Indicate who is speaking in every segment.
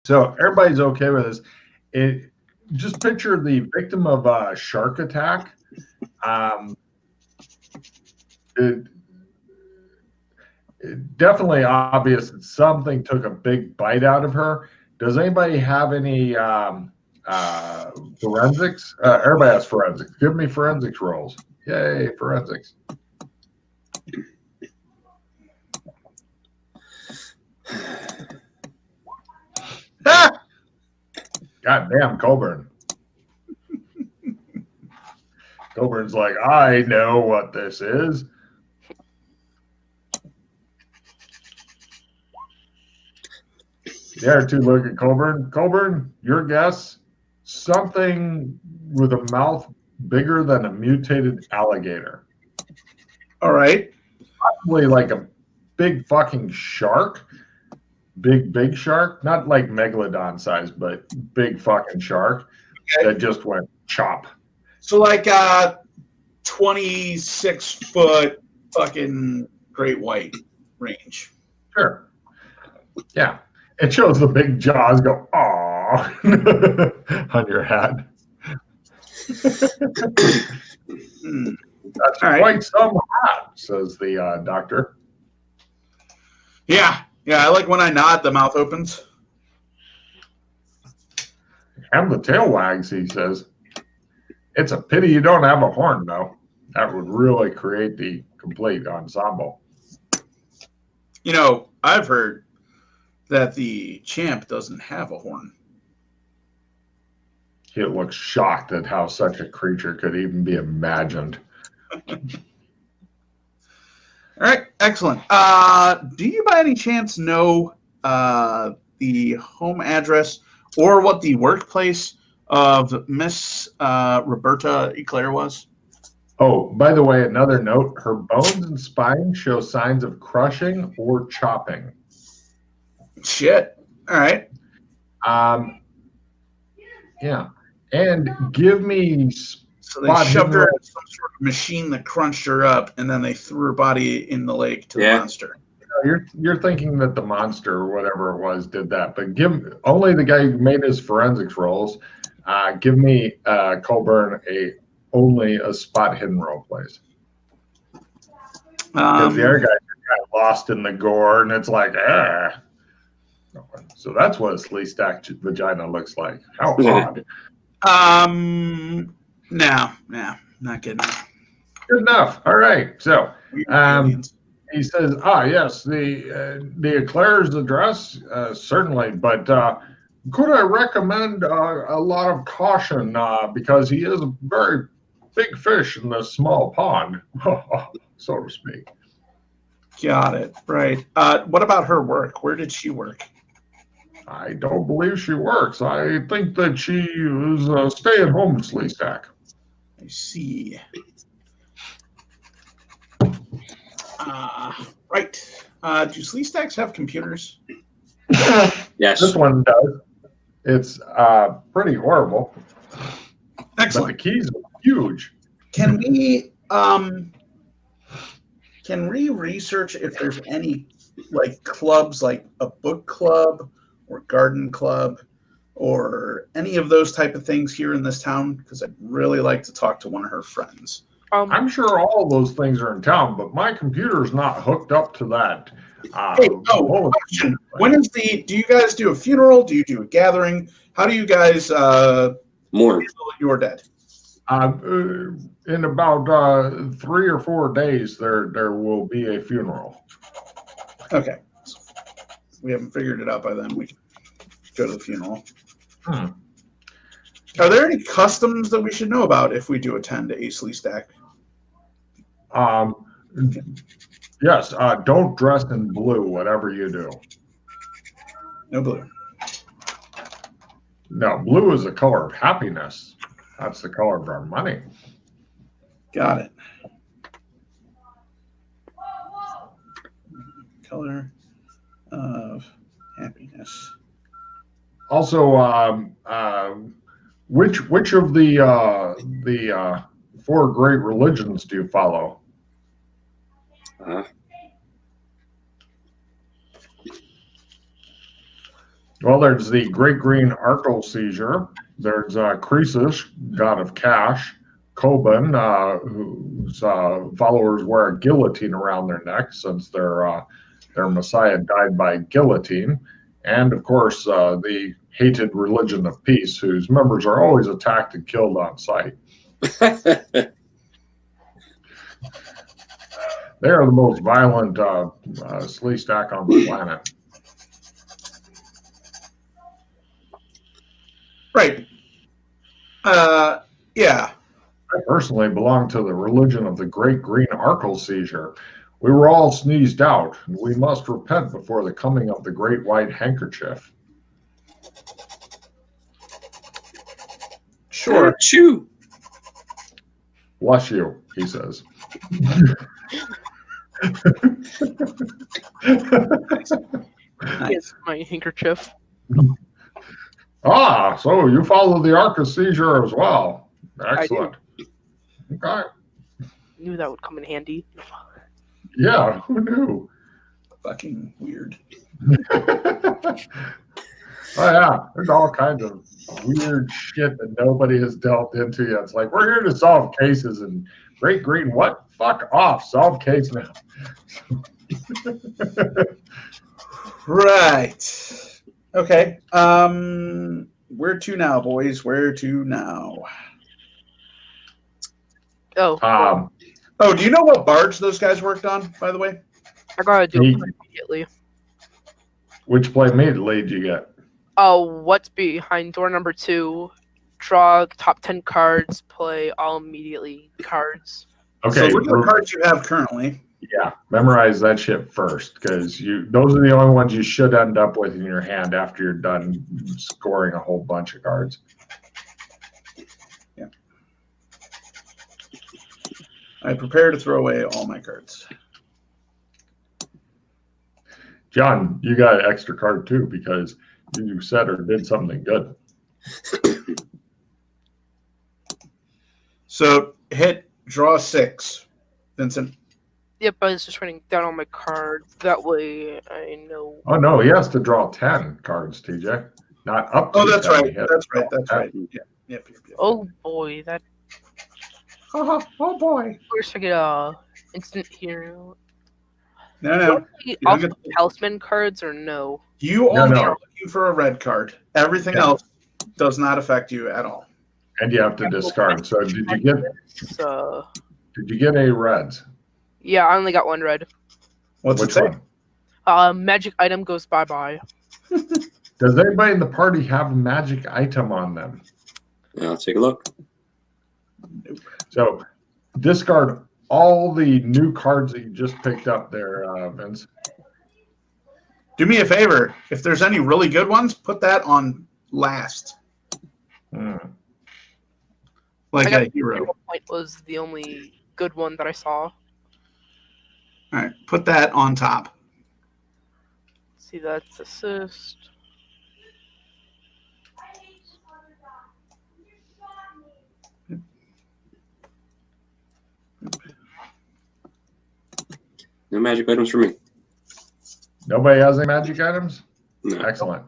Speaker 1: So everybody's okay with this. Just picture the victim of a shark attack. It definitely obvious that something took a big bite out of her. Does anybody have any forensics? Everybody has forensics. Give me forensics rolls. Yay, forensics. God damn, Colburn. Colburn's like, I know what this is. The other two look at Colburn. Colburn, your guess? Something with a mouth bigger than a mutated alligator.
Speaker 2: All right.
Speaker 1: Probably like a big fucking shark. Big shark. Not like megalodon size, but big fucking shark that just went chop.
Speaker 2: So like 26-foot fucking great white range.
Speaker 1: Sure. Yeah. It shows the big jaws go, aw, on your hat. That's quite some hat, says the doctor.
Speaker 2: Yeah. I like when I nod, the mouth opens.
Speaker 1: And the tail wags, he says. It's a pity you don't have a horn, though. That would really create the complete ensemble.
Speaker 2: You know, I've heard that the champ doesn't have a horn.
Speaker 1: He looks shocked at how such a creature could even be imagined.
Speaker 2: All right, excellent. Do you by any chance know the home address or what the workplace of Miss Roberta Eclair was?
Speaker 1: Oh, by the way, another note, her bones and spine show signs of crushing or chopping.
Speaker 2: Shit. All right.
Speaker 1: Yeah. And give me...
Speaker 2: So they shoved her in some sort of machine that crunched her up, and then they threw her body in the lake to the monster.
Speaker 1: You're thinking that the monster or whatever it was did that, but only the guy who made his forensics rolls. Give me Colburn only a spot hidden roll, please. Because the other guy got lost in the gore, and it's like, ah. So that's what a sleeve-stacked vagina looks like. How odd.
Speaker 2: No, not good enough.
Speaker 1: Good enough. All right. So he says, yes, the Eclair's address, certainly, but could I recommend a lot of caution because he is a very big fish in the small pond, so to speak.
Speaker 2: Got it. Right. What about her work? Where did she work?
Speaker 1: I don't believe she works. I think that she is a stay-at-home sleestack.
Speaker 2: I see. Right. Do sleestacks have computers?
Speaker 3: Yes.
Speaker 1: This one does. It's pretty horrible.
Speaker 2: Excellent.
Speaker 1: But the keys are huge.
Speaker 2: Can we research if there's any like clubs, like a book club or garden club or any of those type of things here in this town? Because I'd really like to talk to one of her friends.
Speaker 1: I'm sure all those things are in town, but my computer's not hooked up to that.
Speaker 2: Question. When is do you guys do a funeral? Do you do a gathering? How do you guys
Speaker 3: mourn
Speaker 2: your dead?
Speaker 1: In about 3 or 4 days, there will be a funeral.
Speaker 2: Okay. We haven't figured it out by then. We can go to the funeral. Are there any customs that we should know about if we do attend a sleestack?
Speaker 1: Yes. Don't dress in blue, whatever you do.
Speaker 2: No blue.
Speaker 1: No, blue is the color of happiness. That's the color of our money.
Speaker 2: Got it. Color of happiness.
Speaker 1: Also, which of the 4 great religions do you follow? Well, there's the Great Green Arkle Seizure. There's Croesus, god of cash. Coban, whose followers wear a guillotine around their neck since their messiah died by guillotine. And, of course, the hated religion of peace, whose members are always attacked and killed on sight. They are the most violent slee stack on the planet.
Speaker 2: Right. Yeah.
Speaker 1: I personally belong to the religion of the Great Green Arkle Seizure. We were all sneezed out, and we must repent before the coming of the Great White Handkerchief.
Speaker 2: Sure.
Speaker 3: Chew.
Speaker 1: Bless you, he says.
Speaker 4: Yes, my handkerchief.
Speaker 1: Ah, so you follow the Arkle Seizure as well. Excellent. Okay.
Speaker 4: Knew that would come in handy.
Speaker 1: Yeah, who knew?
Speaker 2: Fucking weird.
Speaker 1: Oh yeah, there's all kinds of weird shit that nobody has delved into yet. It's like, we're here to solve cases, and Great Green, what? Fuck off, solve case now.
Speaker 2: Right. Okay. Where to now, boys? Where to now?
Speaker 4: Oh.
Speaker 2: Oh, do you know what barge those guys worked on, by the way?
Speaker 4: I gotta do it immediately.
Speaker 1: Which play immediately did you get?
Speaker 4: Oh, what's behind door number 2? Draw the top 10 cards, play all immediately cards.
Speaker 1: Okay.
Speaker 2: So look at the cards you have currently.
Speaker 1: Yeah, memorize that shit first, because those are the only ones you should end up with in your hand after you're done scoring a whole bunch of cards.
Speaker 2: Yeah. I prepare to throw away all my cards.
Speaker 1: John, you got an extra card too, because you said or did something good.
Speaker 2: So hit draw 6, Vincent.
Speaker 4: Yep, I was just writing down all my cards. That way I know.
Speaker 1: Oh no, he has to draw 10 cards, TJ. Not up to
Speaker 2: Oh, that's
Speaker 1: 10.
Speaker 2: right. That's right. That's right. Yeah. Yep.
Speaker 4: Oh boy, that.
Speaker 2: Oh boy.
Speaker 4: First I get instant hero.
Speaker 2: No.
Speaker 4: Also talisman cards or no?
Speaker 2: You only are looking for a red card. Everything else does not affect you at all.
Speaker 1: And you have to discard. So did you get any reds?
Speaker 4: Yeah, I only got 1 red.
Speaker 2: What's
Speaker 1: Which
Speaker 2: it say?
Speaker 1: one?
Speaker 4: Magic item goes bye-bye.
Speaker 1: Does anybody in the party have a magic item on them?
Speaker 3: Yeah, I'll take a look.
Speaker 2: Nope.
Speaker 1: So discard all the new cards that you just picked up there, Vince.
Speaker 2: Do me a favor. If there's any really good ones, put that on last. Like a hero.
Speaker 4: Hero point was the only good one that I saw.
Speaker 2: All right, put that on top.
Speaker 4: See, that's assist.
Speaker 3: No magic items for me.
Speaker 1: Nobody has any magic items?
Speaker 3: No.
Speaker 1: Excellent.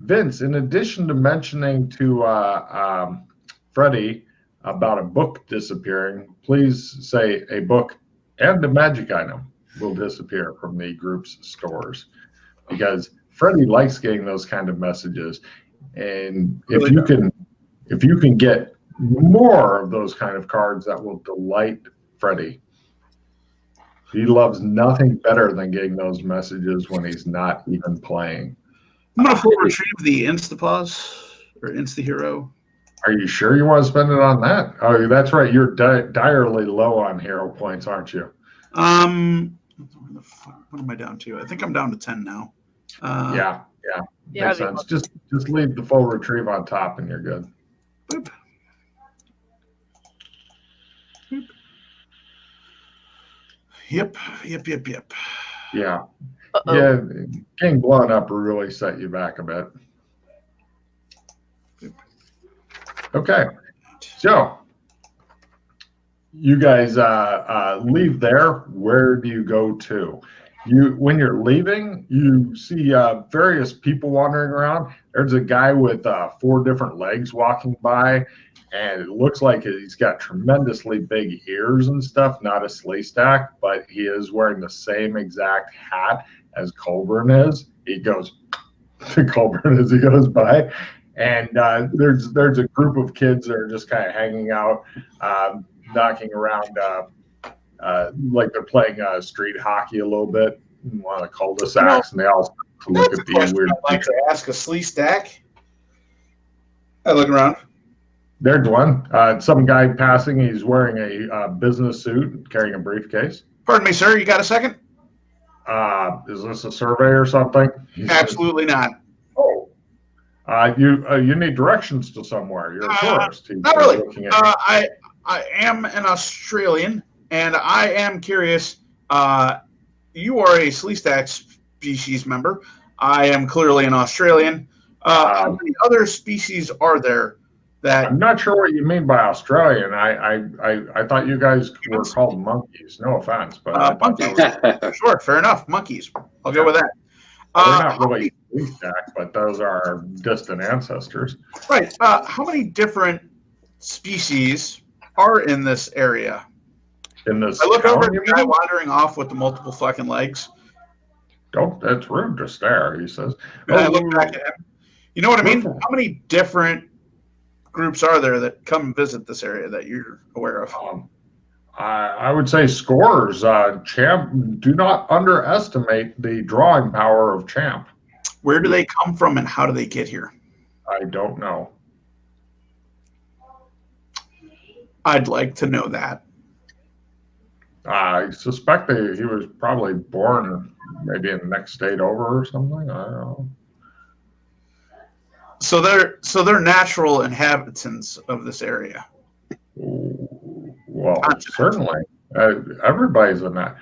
Speaker 1: Vince, in addition to mentioning to Freddie about a book disappearing, please say a book and a magic item will disappear from the group's stores, because Freddie likes getting those kind of messages. And if you can get more of those kind of cards, that will delight Freddie. He loves nothing better than getting those messages when he's not even playing.
Speaker 2: I'm going to full retrieve the Instapause or Insta-Hero.
Speaker 1: Are you sure you want to spend it on that? Oh, that's right. You're direly low on hero points, aren't you?
Speaker 2: What am I down to? I think I'm down to 10 now.
Speaker 1: Yeah. Makes sense. Just leave the full retrieve on top and you're good.
Speaker 2: Boop. Boop. Yep.
Speaker 1: Yeah.
Speaker 4: Uh-oh.
Speaker 1: Yeah, getting blown up will really set you back a bit. Okay. So you guys leave there. Where do you go to? when you're leaving, you see various people wandering around. There's a guy with 4 different legs walking by, and it looks like he's got tremendously big ears and stuff. Not a slee stack, but he is wearing the same exact hat as Colburn is. He goes to Colburn as he goes by, and there's a group of kids that are just kind of hanging out, knocking around. Like they're playing street hockey a little bit in one of the cul-de-sacs, and they all look at the weird.
Speaker 2: I'd like to ask a slee stack. I look around.
Speaker 1: There's one. Some guy passing. He's wearing a business suit, carrying a briefcase.
Speaker 2: Pardon me, sir. You got a second?
Speaker 1: Is this a survey or something?
Speaker 2: Absolutely not.
Speaker 1: Oh, you need directions to somewhere. You're a tourist.
Speaker 2: Not really. I am an Australian. And I am curious, you are a Sleestack species member. I am clearly an Australian. How many other species are there that...
Speaker 1: I'm not sure what you mean by Australian. I thought you guys were called monkeys. No offense. But
Speaker 2: monkeys. Sure, fair enough. Monkeys. I'll go with that.
Speaker 1: They're not really Sleestack, but those are our distant ancestors.
Speaker 2: Right. How many different species are in this area?
Speaker 1: In this
Speaker 2: I look over at the guy wandering off with the multiple fucking legs.
Speaker 1: Oh, that's rude to stare, he says.
Speaker 2: And I look back at him. You know what I mean? How many different groups are there that come and visit this area that you're aware of?
Speaker 1: I would say scores. Champ, do not underestimate the drawing power of Champ.
Speaker 2: Where do they come from and how do they get here?
Speaker 1: I don't know.
Speaker 2: I'd like to know that.
Speaker 1: I suspect he was probably born maybe in the next state over or something. I don't know.
Speaker 2: So they're natural inhabitants of this area.
Speaker 1: Well, certainly. Everybody's in that.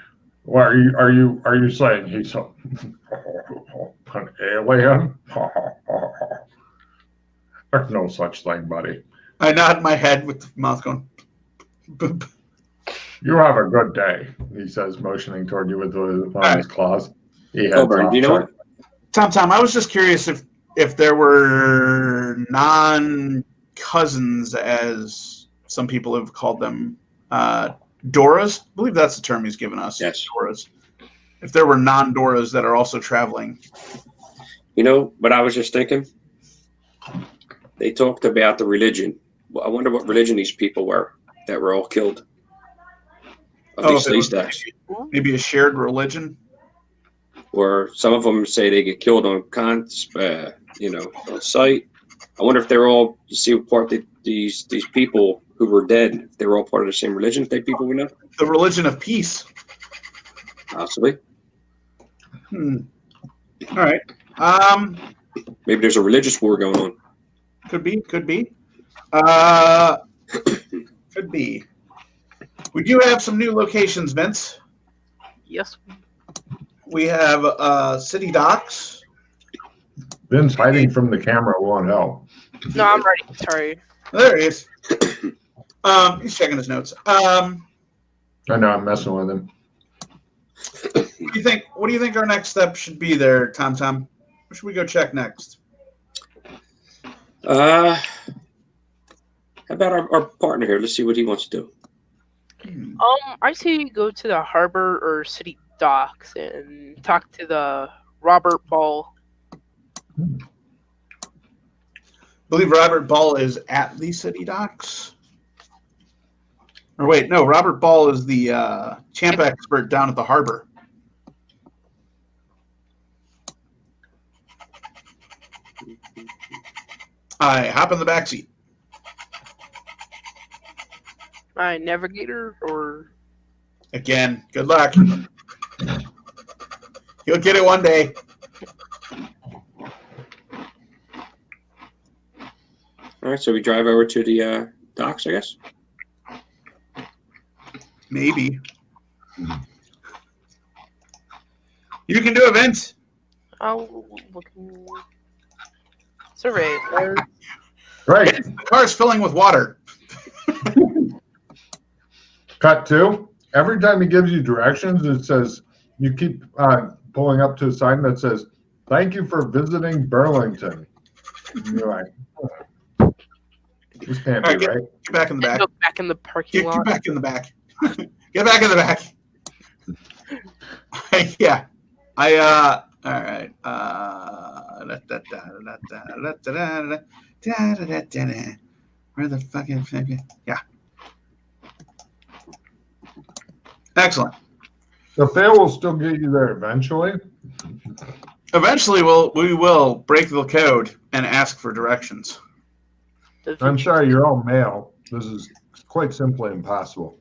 Speaker 1: Well, are you saying he's an alien? There's no such thing, buddy.
Speaker 2: I nod my head with the mouth going.
Speaker 1: You have a good day, he says, motioning toward you with one of his claws.
Speaker 3: Colburn, do you know what?
Speaker 2: Tom, I was just curious if there were non-cousins, as some people have called them, Doras. I believe that's the term he's given us.
Speaker 3: Yes.
Speaker 2: Doras. If there were non-Doras that are also traveling.
Speaker 3: You know, but I was just thinking, they talked about the religion. Well, I wonder what religion these people were that were all killed.
Speaker 2: Maybe a shared religion,
Speaker 3: or some of them say they get killed on on site. I wonder if they're all part of these people who were dead. If they were all part of the same religion. If they people we know,
Speaker 2: the religion of peace,
Speaker 3: possibly.
Speaker 2: All right.
Speaker 3: Maybe there's a religious war going on.
Speaker 2: Could be. Could be. We do have some new locations, Vince.
Speaker 4: Yes.
Speaker 2: We have city docks.
Speaker 1: Vince hiding from the camera won't help.
Speaker 4: No, I'm ready. Sorry.
Speaker 2: There he is. He's checking his notes.
Speaker 1: I know, I'm messing with him.
Speaker 2: What do you think our next step should be there, Tom? Where should we go check next?
Speaker 3: How about our partner here? Let's see what he wants to do.
Speaker 4: I say go to the harbor or city docks and talk to the Robert Ball.
Speaker 2: I believe Robert Ball is at the city docks. Or wait, no, Robert Ball is the champ expert down at the harbor. I hop in the back seat.
Speaker 4: My navigator or
Speaker 2: again, good luck. You'll get it one day.
Speaker 3: All right, so we drive over to the docks, I guess.
Speaker 2: Maybe. You can do it, Vince.
Speaker 4: I'll look. Survey.
Speaker 1: Right.
Speaker 2: The car's filling with water.
Speaker 1: Cut 2. Every time he gives you directions, it says you keep pulling up to a sign that says, "Thank you for visiting Burlington." And you're like, oh, this can't be right.
Speaker 2: Get back in the back.
Speaker 4: Go back in the parking lot.
Speaker 2: Get back in the back. Get back in the back. Yeah. All right. Where the fucking yeah. Excellent.
Speaker 1: The fail will still get you there eventually.
Speaker 2: Eventually, we will break the code and ask for directions.
Speaker 1: I'm sorry, you're all male. This is quite simply impossible.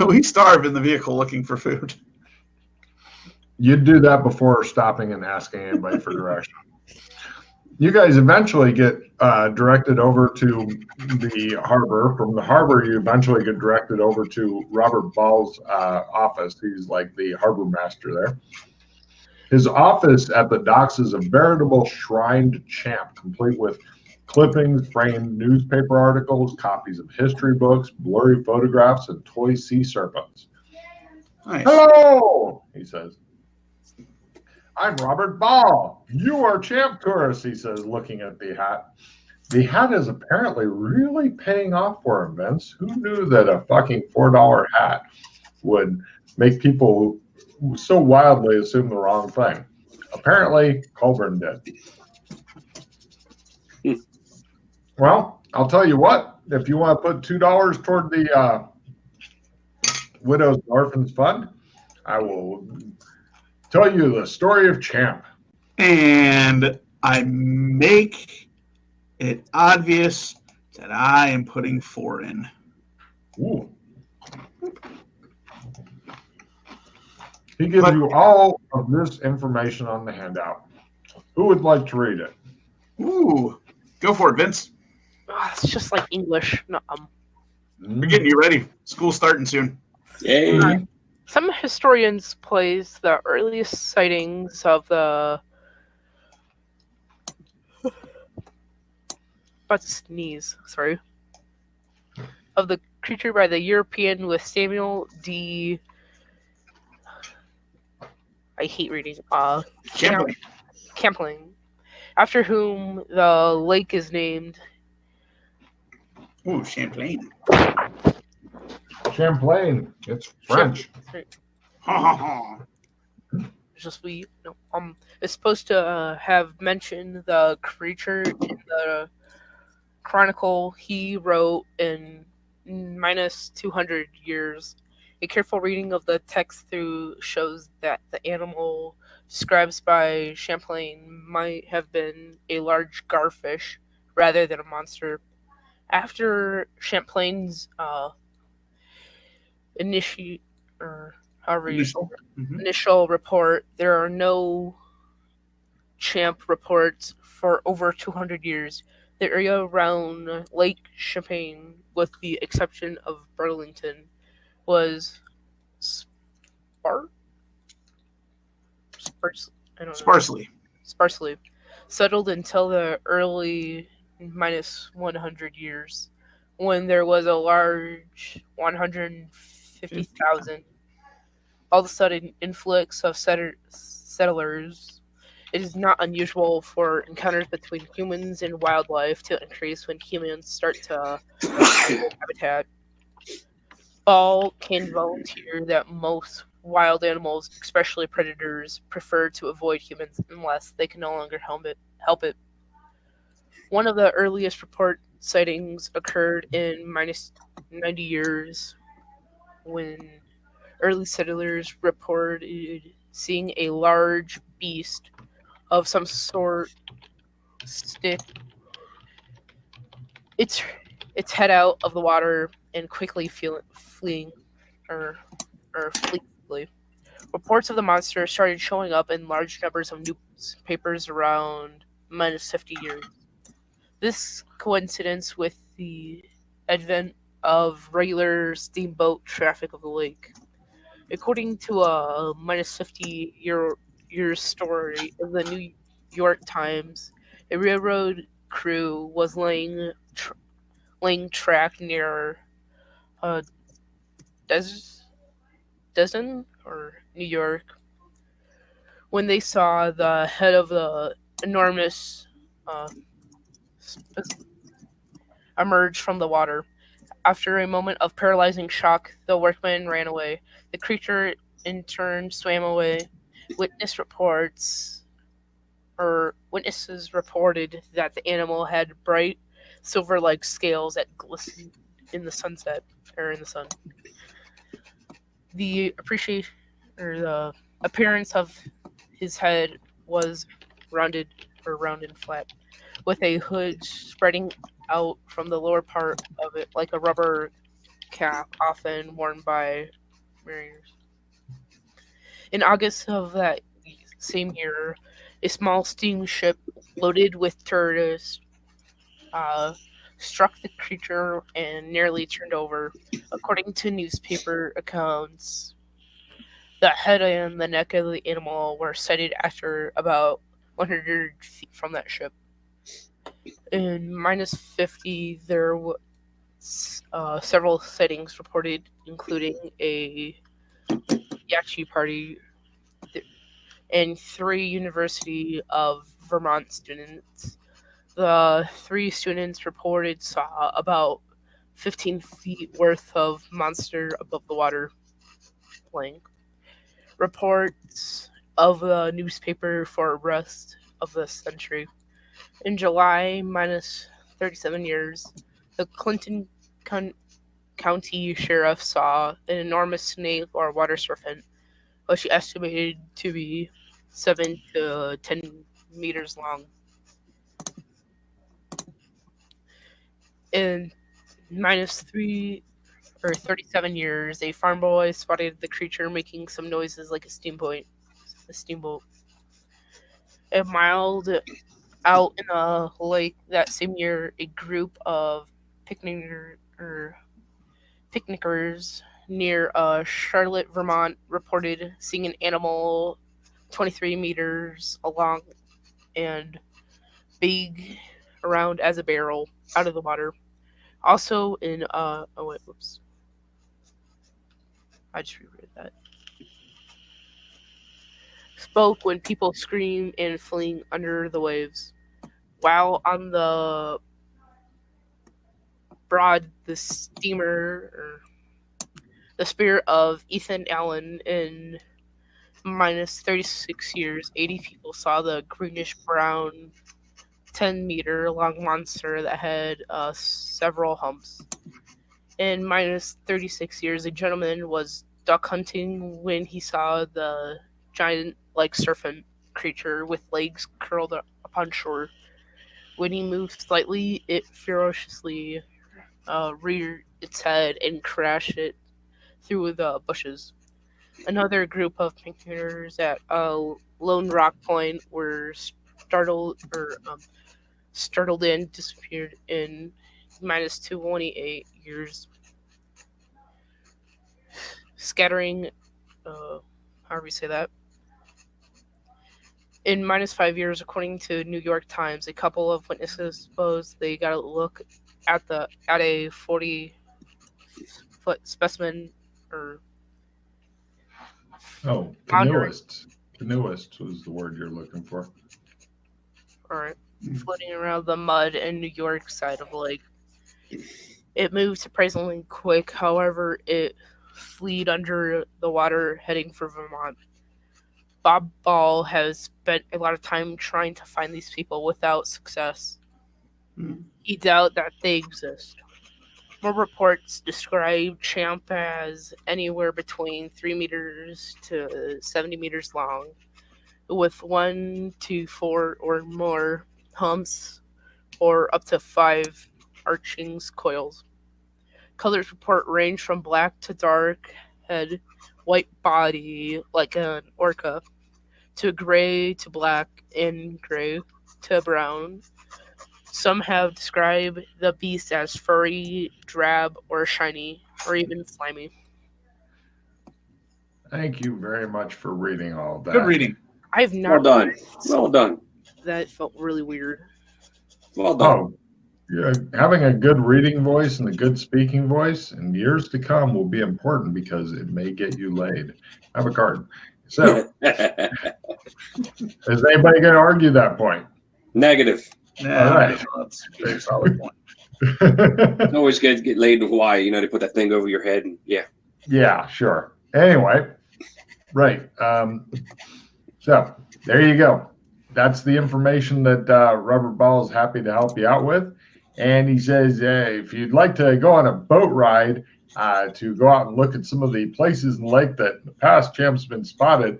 Speaker 2: We starve in the vehicle looking for food.
Speaker 1: You'd do that before stopping and asking anybody for direction. You guys eventually get directed over to the harbor. From the harbor, you eventually get directed over to Robert Ball's office. He's like the harbor master there. His office at the docks is a veritable shrined champ, complete with clippings, framed newspaper articles, copies of history books, blurry photographs, and toy sea serpents.
Speaker 2: Nice.
Speaker 1: Hello, he says. I'm Robert Ball. You are Champ Tourist, he says, looking at the hat. The hat is apparently really paying off for him, Vince. Who knew that a fucking $4 hat would make people so wildly assume the wrong thing? Apparently, Colburn did. Well, I'll tell you what. If you want to put $2 toward the Widows and Orphans Fund, I will tell you the story of Champ.
Speaker 2: And I make it obvious that I am putting 4 in.
Speaker 1: Ooh. He gives you all of this information on the handout. Who would like to read it?
Speaker 2: Ooh. Go for it, Vince.
Speaker 4: It's just like English. No,
Speaker 2: We're getting you ready. School's starting soon.
Speaker 3: Yay.
Speaker 4: Some historians place the earliest sightings of the of the creature by the European with Samuel D. I hate reading. Campling, after whom the lake is named.
Speaker 2: Ooh, Champlain.
Speaker 1: Champlain. It's French.
Speaker 2: Ha ha ha.
Speaker 4: It's supposed to have mentioned the creature in the chronicle he wrote in minus 200 years. A careful reading of the text through shows that the animal described by Champlain might have been a large garfish rather than a monster. After Champlain's initial report, there are no Champ reports for over 200 years. The area around Lake Champlain, with the exception of Burlington, was sparsely settled until the early minus 100 years, when there was a large 150,000 all of a sudden influx of settlers. It is not unusual for encounters between humans and wildlife to increase when humans start to habitat. Ball can volunteer that most wild animals, especially predators, prefer to avoid humans unless they can no longer help it. One of the earliest report sightings occurred in minus 90 years when early settlers reported seeing a large beast of some sort stick its head out of the water and quickly fleeing. Reports of the monster started showing up in large numbers of newspapers around minus 50 years. This coincidence with the advent of regular steamboat traffic of the lake. According to a minus 50 year story in the New York Times, a railroad crew was laying track near New York, when they saw the head of the enormous uh, emerge from the water. After a moment of paralyzing shock, the workmen ran away. The creature in turn swam away. Witnesses reported that the animal had bright silver-like scales that glistened in the sunset or in the sun. The appearance of his head was round and flat, with a hood spreading out from the lower part of it like a rubber cap often worn by mariners. In August of that same year, a small steamship loaded with tourists struck the creature and nearly turned over. According to newspaper accounts, the head and the neck of the animal were sighted after about 100 feet from that ship. In -50, there was several sightings reported, including a yachi party and 3 University of Vermont students. The 3 students reported saw about 15 feet worth of monster above the water playing. Reports of the newspaper for rest of the century. In July, -37 years, the Clinton County Sheriff saw an enormous snake or water serpent, which he estimated to be 7 to 10 meters long. In -37 years, a farm boy spotted the creature making some noises like a steamboat. A mile out in a lake that same year, a group of picnickers near Charlotte, Vermont, reported seeing an animal 23 meters long and big, round as a barrel, out of the water. Also in I just reread that. Spoke when people scream and fleeing under the waves. While on the Broad, the spirit of Ethan Allen in -36 years, 80 people saw the greenish-brown 10-meter long monster that had several humps. In -36 years, a gentleman was duck hunting when he saw the giant, serpent creature with legs curled up on shore. When he moved slightly, it ferociously reared its head and crashed it through the bushes. Another group of picnickers at Lone Rock Point were startled and disappeared in -228 years. Scattering, however you say that. In -5 years, according to New York Times, a couple of witnesses suppose they got a look at a 40-foot specimen
Speaker 1: canoeist. Canoeist was the word you're looking for.
Speaker 4: All right. Floating around the mud in New York side of the lake. It moved surprisingly quick, however, it fled under the water heading for Vermont. Bob Ball has spent a lot of time trying to find these people without success. He doubts that they exist. More reports describe Champ as anywhere between 3 meters to 70 meters long, with 1 to 4 or more humps, or up to 5 arching coils. Colors report range from black to dark head, white body like an orca, to gray to black and gray to brown. Some have described the beast as furry, drab, or shiny, or even slimy.
Speaker 1: Thank you very much for reading all that.
Speaker 2: Good reading.
Speaker 4: I've not.
Speaker 3: Well done. Well done.
Speaker 4: That felt really weird.
Speaker 3: Well done.
Speaker 1: having a good reading voice and a good speaking voice in years to come will be important because it may get you laid. Have a card. So, is anybody going to argue that point?
Speaker 3: Negative.
Speaker 2: Yeah,
Speaker 1: All right.
Speaker 2: that's a very solid point.
Speaker 3: It's always good to get laid in Hawaii. You know, they put that thing over your head. And
Speaker 1: Yeah, sure. Anyway, right. So there you go. That's the information that Rubber Ball is happy to help you out with. And he says, if you'd like to go on a boat ride to go out and look at some of the places in the lake that in the past Champ's been spotted,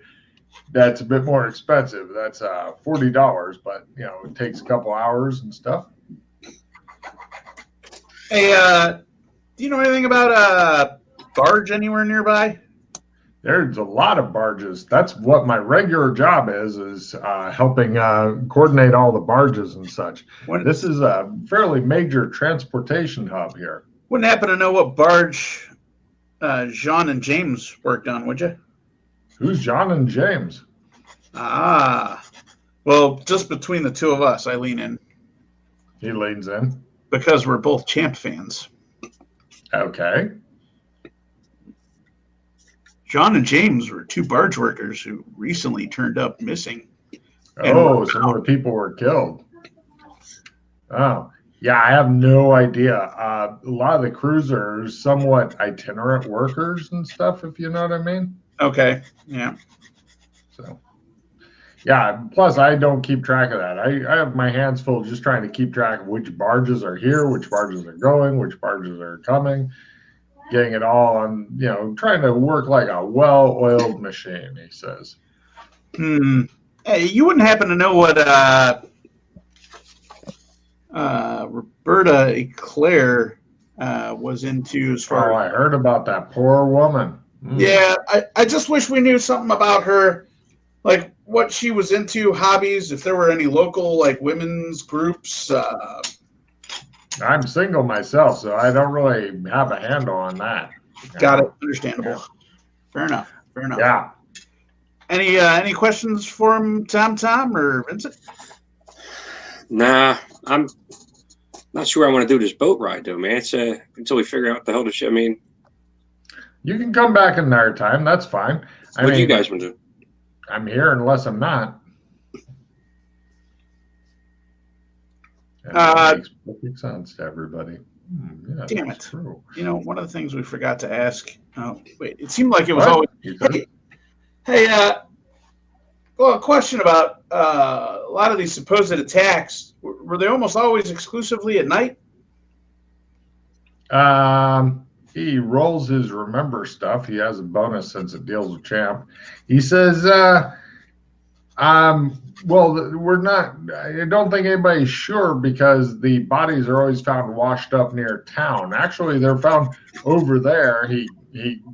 Speaker 1: that's a bit more expensive. That's $40, but it takes a couple hours and stuff.
Speaker 2: Hey, do you know anything about a barge anywhere nearby?
Speaker 1: There's a lot of barges. That's what my regular job is helping coordinate all the barges and such. This is a fairly major transportation hub here.
Speaker 2: Wouldn't happen to know what barge Jean and James worked on, would you?
Speaker 1: Who's John and James?
Speaker 2: Well, just between the two of us, I lean in.
Speaker 1: He leans in.
Speaker 2: Because we're both Champ fans.
Speaker 1: Okay.
Speaker 2: John and James were two barge workers who recently turned up missing.
Speaker 1: Oh, some of the people were killed. Oh, yeah, I have no idea. A lot of the crews are somewhat itinerant workers and stuff, if you know what I mean.
Speaker 2: Okay, yeah.
Speaker 1: So, yeah, plus I don't keep track of that. I have my hands full just trying to keep track of which barges are here, which barges are going, which barges are coming. Getting it all on, trying to work like a well-oiled machine, he says.
Speaker 2: Hey, you wouldn't happen to know what Roberta Eclair was into as far as...
Speaker 1: I heard about that poor woman.
Speaker 2: Yeah, I just wish we knew something about her, like what she was into, hobbies, if there were any local, like, women's groups.
Speaker 1: I'm single myself, so I don't really have a handle on that.
Speaker 2: Got it. Understandable. Yeah. Fair enough.
Speaker 1: Yeah.
Speaker 2: Any questions for him, Tom, or Vincent?
Speaker 3: Nah, I'm not sure I want to do this boat ride, though, man. It's until we figure out the hell to shit. I mean,
Speaker 1: you can come back another time. That's fine.
Speaker 3: What do you guys want to do?
Speaker 1: I'm here unless I'm not. That makes perfect sense to everybody. Yeah,
Speaker 2: damn it.
Speaker 1: True.
Speaker 2: One of the things we forgot to ask. Oh, wait. It seemed like it was always. A question about a lot of these supposed attacks. Were they almost always exclusively at night?
Speaker 1: He rolls his remember stuff. He has a bonus since it deals with Champ. He says, well, we're not, I don't think anybody's sure because the bodies are always found washed up near town. Actually, they're found over there. He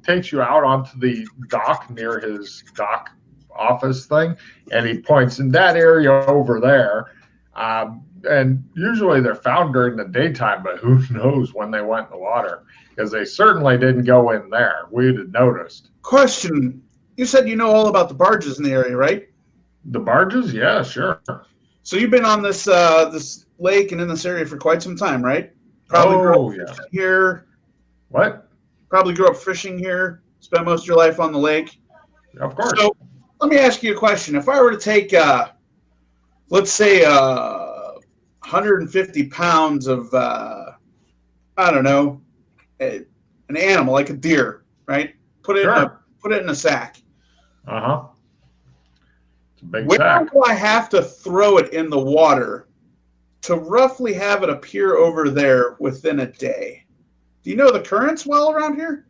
Speaker 1: takes you out onto the dock near his dock office thing, and he points in that area over there. And usually they're found during the daytime, but who knows when they went in the water, because they certainly didn't go in there. We'd have noticed.
Speaker 2: Question. You said you know all about the barges in the area, right?
Speaker 1: The barges? Yeah, sure.
Speaker 2: So you've been on this this lake and in this area for quite some time, right? Probably grew up here.
Speaker 1: What?
Speaker 2: Probably grew up fishing here. Spent most of your life on the lake.
Speaker 1: Of course.
Speaker 2: So let me ask you a question. If I were to take, let's say, 150 pounds of, I don't know, an animal like a deer, right? Put it in a sack.
Speaker 1: Uh-huh. It's a big
Speaker 2: Where
Speaker 1: sack.
Speaker 2: do I have to throw it in the water to roughly have it appear over there within a day? Do you know the currents well around here?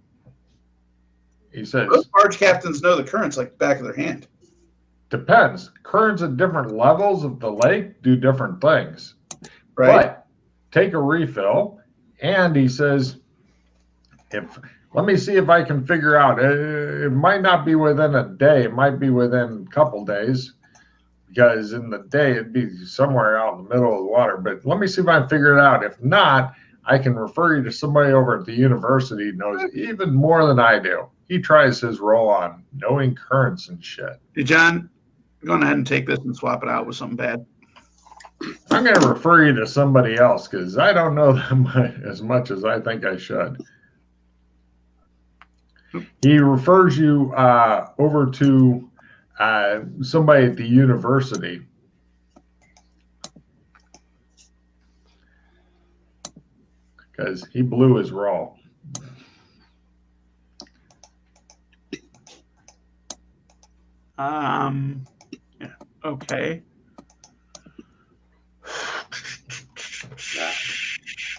Speaker 1: He says,
Speaker 2: most barge captains know the currents like the back of their hand.
Speaker 1: Depends. Currents at different levels of the lake do different things.
Speaker 2: Right.
Speaker 1: But take a refill, and he says, let me see if I can figure out. It might not be within a day. It might be within a couple days, because in the day it'd be somewhere out in the middle of the water. But let me see if I can figure it out. If not, I can refer you to somebody over at the university who knows even more than I do. He tries his roll on knowing currents and shit.
Speaker 2: Hey, John, go on ahead and take this and swap it out with something bad.
Speaker 1: I'm going to refer you to somebody else because I don't know them as much as I think I should. He refers you over to somebody at the university. Because he blew his roll.
Speaker 2: Yeah, okay.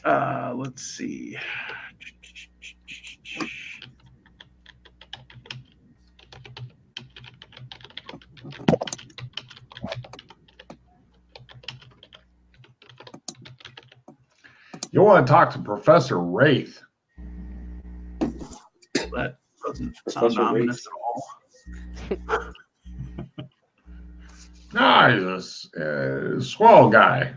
Speaker 2: Let's see.
Speaker 1: You want to talk to Professor Wraith.
Speaker 2: That doesn't sound
Speaker 3: Professor
Speaker 2: ominous
Speaker 3: Wraith.
Speaker 2: at all.
Speaker 1: No, he's a swell guy.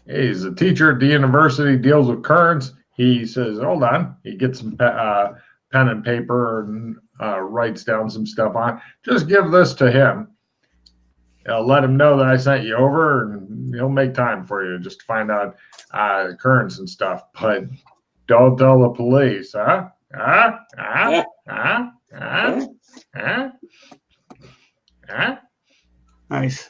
Speaker 1: He's a teacher at the university, deals with currents. He says, hold on. He gets some pen and paper and writes down some stuff on. Just give this to him. Let him know that I sent you over, and he'll make time for you just to find out currents and stuff. But don't tell the police, huh?
Speaker 2: Nice.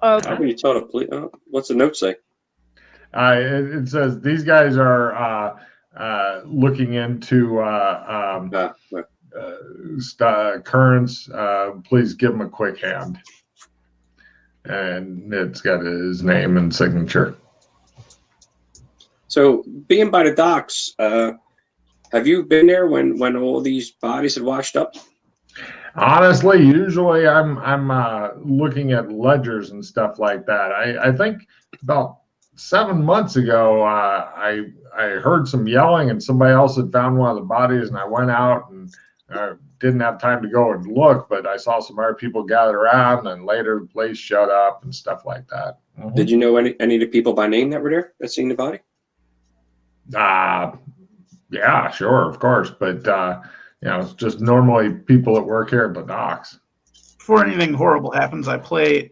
Speaker 3: How can you tell the police? What's the note say?
Speaker 1: It says these guys are looking into currents. Please give them a quick hand. And it's got his name and signature.
Speaker 3: So, being by the docks, have you been there when all these bodies had washed up?
Speaker 1: Honestly, usually I'm looking at ledgers and stuff like that. I think about 7 months ago, I heard some yelling and somebody else had found one of the bodies, and I went out and didn't have time to go and look, but I saw some other people gather around, and later the police showed up and stuff like that. Mm-hmm.
Speaker 3: Did you know any of the people by name that were there that seen the body?
Speaker 1: Yeah, sure, of course, but it's just normally people that work here at the docks.
Speaker 2: Before anything horrible happens, I play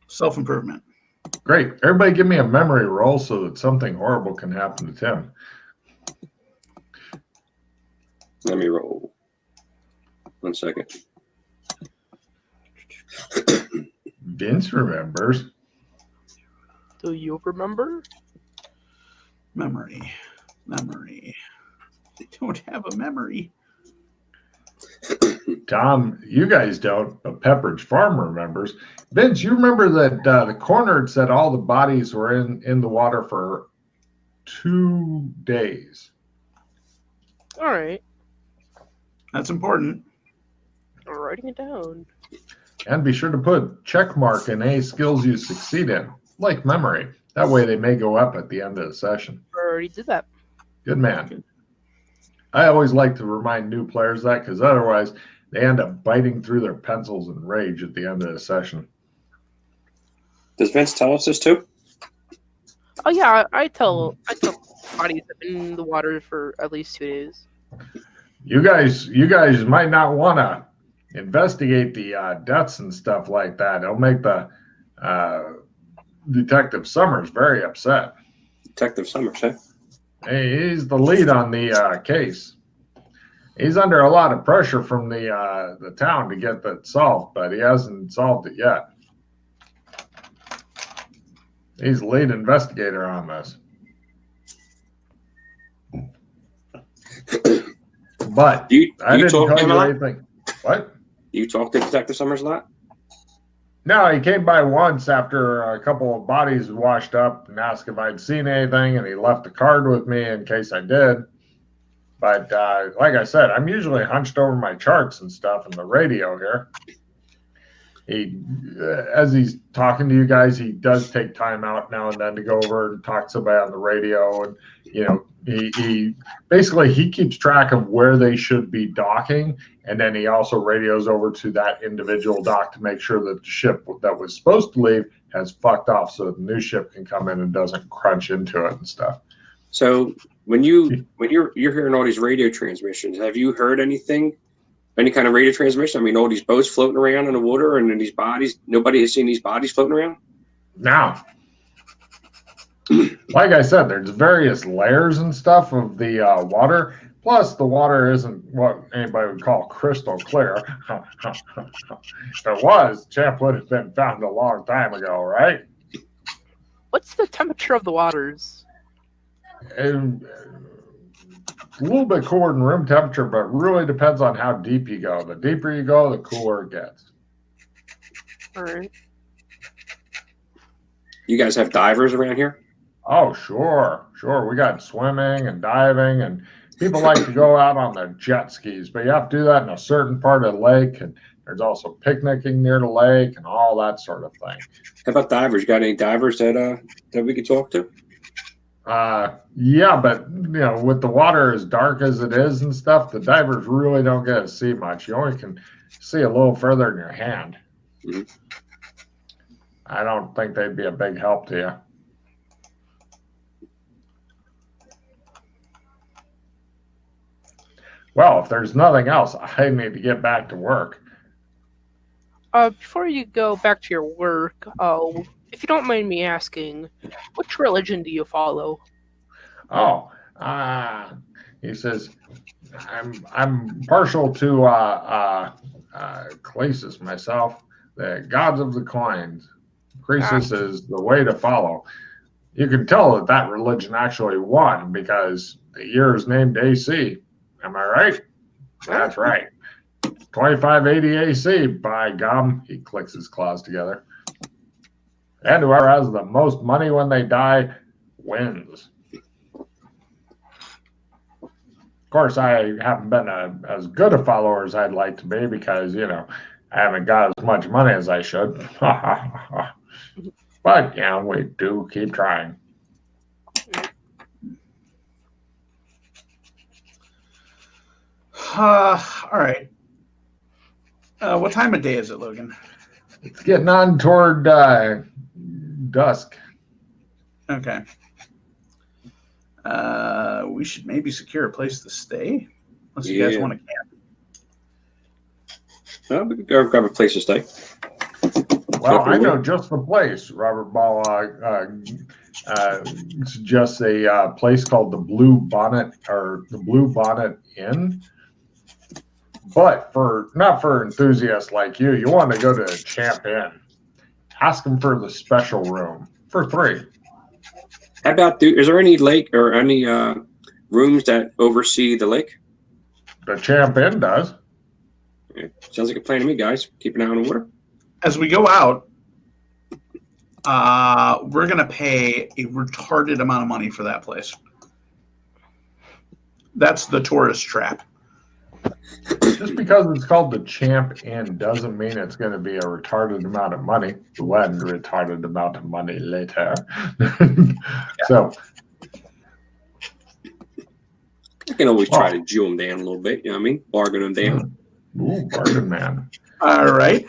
Speaker 2: self-improvement.
Speaker 1: Great. Everybody give me a memory roll so that something horrible can happen to Tim.
Speaker 3: Let me roll. 1 second.
Speaker 1: Vince remembers.
Speaker 4: Do you remember?
Speaker 2: Memory. I don't have a memory.
Speaker 1: Tom, you guys don't, but Pepperidge Farm remembers. Vince, you remember that the coroner had said all the bodies were in the water for 2 days.
Speaker 4: All right.
Speaker 2: That's important.
Speaker 4: I'm writing it down.
Speaker 1: And be sure to put check mark in any skills you succeed in, like memory. That way they may go up at the end of the session.
Speaker 4: Already did that.
Speaker 1: Good man. I always like to remind new players that, because otherwise they end up biting through their pencils in rage at the end of the session.
Speaker 3: Does Vince tell us this too?
Speaker 4: Oh yeah, I tell bodies have been in the water for at least 2 days.
Speaker 1: You guys might not want to investigate the deaths and stuff like that. It'll make the Detective Summers very upset.
Speaker 3: Detective Summers, eh?
Speaker 1: Hey, he's the lead on the case. He's under a lot of pressure from the town to get that solved, but he hasn't solved it yet. He's the lead investigator on this. But I didn't tell you anything. What?
Speaker 3: You talk to Detective Summers a lot?
Speaker 1: No, he came by once after a couple of bodies washed up and asked if I'd seen anything, and he left a card with me in case I did. But like I said, I'm usually hunched over my charts and stuff in the radio here. As he's talking to you guys, he does take time out now and then to go over and talk to somebody on the radio, and he basically keeps track of where they should be docking, and then he also radios over to that individual dock to make sure that the ship that was supposed to leave has fucked off, so the new ship can come in and doesn't crunch into it and stuff.
Speaker 3: So when you're hearing all these radio transmissions, have you heard anything any kind of radio transmission? I mean, all these boats floating around in the water, and then these bodies. Nobody has seen these bodies floating around.
Speaker 1: Now, like I said, there's various layers and stuff of the water. Plus, the water isn't what anybody would call crystal clear. If it was, Champ would have been found a long time ago, right?
Speaker 4: What's the temperature of the waters?
Speaker 1: And a little bit cooler than room temperature, but really depends on how deep you go. The deeper you go, the cooler it gets.
Speaker 4: All right.
Speaker 3: You guys have divers around here?
Speaker 1: Oh, sure. We got swimming and diving, and people like to go out on their jet skis, but you have to do that in a certain part of the lake, and there's also picnicking near the lake and all that sort of thing.
Speaker 3: How about divers? You got any divers that we could talk to?
Speaker 1: Yeah, but with the water as dark as it is and stuff, the divers really don't get to see much. You only can see a little further than your hand.
Speaker 3: Mm-hmm.
Speaker 1: I don't think they'd be a big help to you. Well, if there's nothing else, I need to get back to work.
Speaker 4: Before you go back to your work, if you don't mind me asking, which religion do you follow?
Speaker 1: Oh, he says, I'm partial to Croesus myself, the gods of the coins. Croesus is the way to follow. You can tell that religion actually won because the year is named AC. Am I right? That's right. 2580 AC, by gum. He clicks his claws together. And whoever has the most money when they die wins. Of course, I haven't been as good a follower as I'd like to be because, I haven't got as much money as I should. But, we do keep trying.
Speaker 2: All right. What time of day is it, Logan?
Speaker 1: It's getting on toward dusk.
Speaker 2: Okay. We should maybe secure a place to stay, unless you guys want to camp.
Speaker 3: No, we could go grab a place to stay.
Speaker 1: Well, I know just the place. Robert Ball suggests a place called the Blue Bonnet Inn. But not for enthusiasts like you. You want to go to Champ Inn. Ask them for the special room for 3.
Speaker 3: How about, is there any lake or any rooms that oversee the lake?
Speaker 1: The Champ Inn does.
Speaker 3: Yeah, sounds like a plan to me, guys. Keep an eye on the water.
Speaker 2: As we go out, we're going to pay a retarded amount of money for that place. That's the tourist trap.
Speaker 1: Just because it's called the Champ Inn doesn't mean it's going to be a retarded amount of money. When retarded amount of money later. So
Speaker 3: I can always try to Jew them down a little bit. You know what I mean? Bargain them down.
Speaker 1: Ooh, bargain man.
Speaker 2: All right.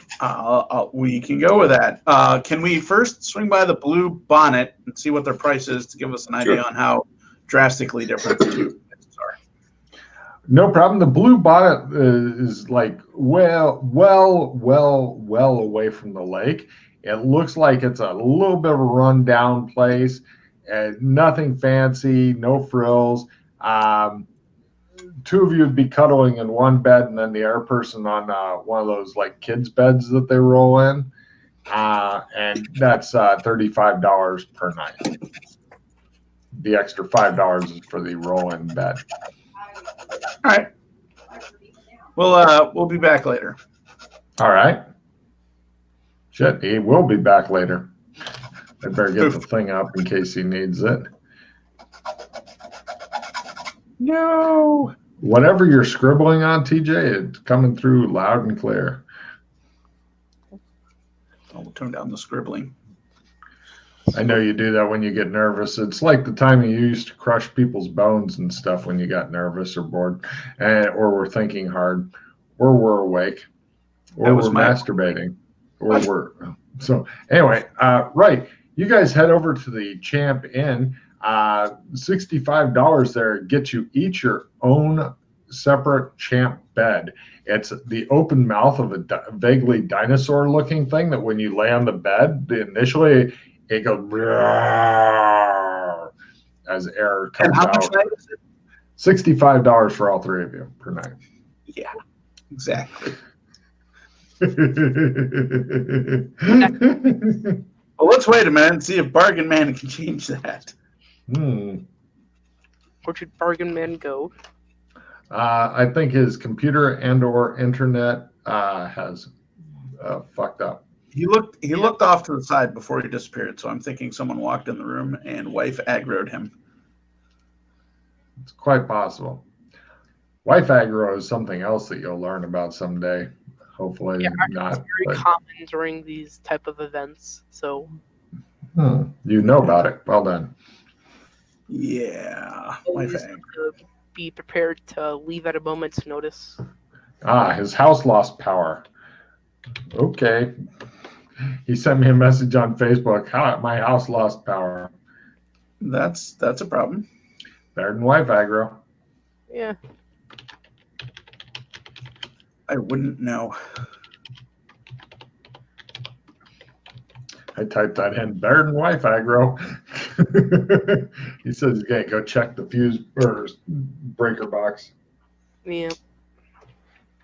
Speaker 2: We can go with that. Can we first swing by the Blue Bonnet and see what their price is to give us an idea on how drastically different the two places are?
Speaker 1: No problem. The Blue Bonnet is like well away from the lake. It looks like it's a little bit of a rundown place. Nothing fancy, no frills. 2 of you would be cuddling in one bed, and then the other person on one of those like kids' beds that they roll in, and that's $35 per night. The extra $5 is for the roll-in bed.
Speaker 2: All right. We'll be back later.
Speaker 1: All right. Shit, he will be back later. I better get the thing up in case he needs it.
Speaker 2: No.
Speaker 1: Whatever you're scribbling on, TJ, it's coming through loud and clear.
Speaker 2: I'll turn down the scribbling.
Speaker 1: I know you do that when you get nervous. It's like the time you used to crush people's bones and stuff when you got nervous or bored, or were thinking hard, or were awake, or were masturbating, or were. So anyway, right. You guys head over to the Champ Inn. $65 there gets you each your own separate champ bed. It's the open mouth of a vaguely dinosaur-looking thing that when you lay on the bed, initially it goes as air comes
Speaker 2: And how much
Speaker 1: out.
Speaker 2: night is it?
Speaker 1: $65 for all three of you per night.
Speaker 2: Yeah, exactly. Well, let's wait a minute and see if Bargain Man can change that.
Speaker 1: Hmm.
Speaker 4: Where should Bargain Man go?
Speaker 1: I think his computer and/or internet has fucked up.
Speaker 2: He looked off to the side before he disappeared, so I'm thinking someone walked in the room and wife aggroed him.
Speaker 1: It's quite possible. Wife aggro is something else that you'll learn about someday. Hopefully not.
Speaker 4: It's very common during these type of events. So
Speaker 1: you know about it. Well done.
Speaker 2: Yeah.
Speaker 4: Wife aggro. Be prepared to leave at a moment's notice.
Speaker 1: His house lost power. Okay. He sent me a message on Facebook. My house lost power.
Speaker 2: That's a problem.
Speaker 1: Better than wife aggro.
Speaker 4: Yeah.
Speaker 2: I wouldn't know.
Speaker 1: I typed that in. Better than wife aggro. He says he's going to go check the fuse or breaker box.
Speaker 4: Yeah.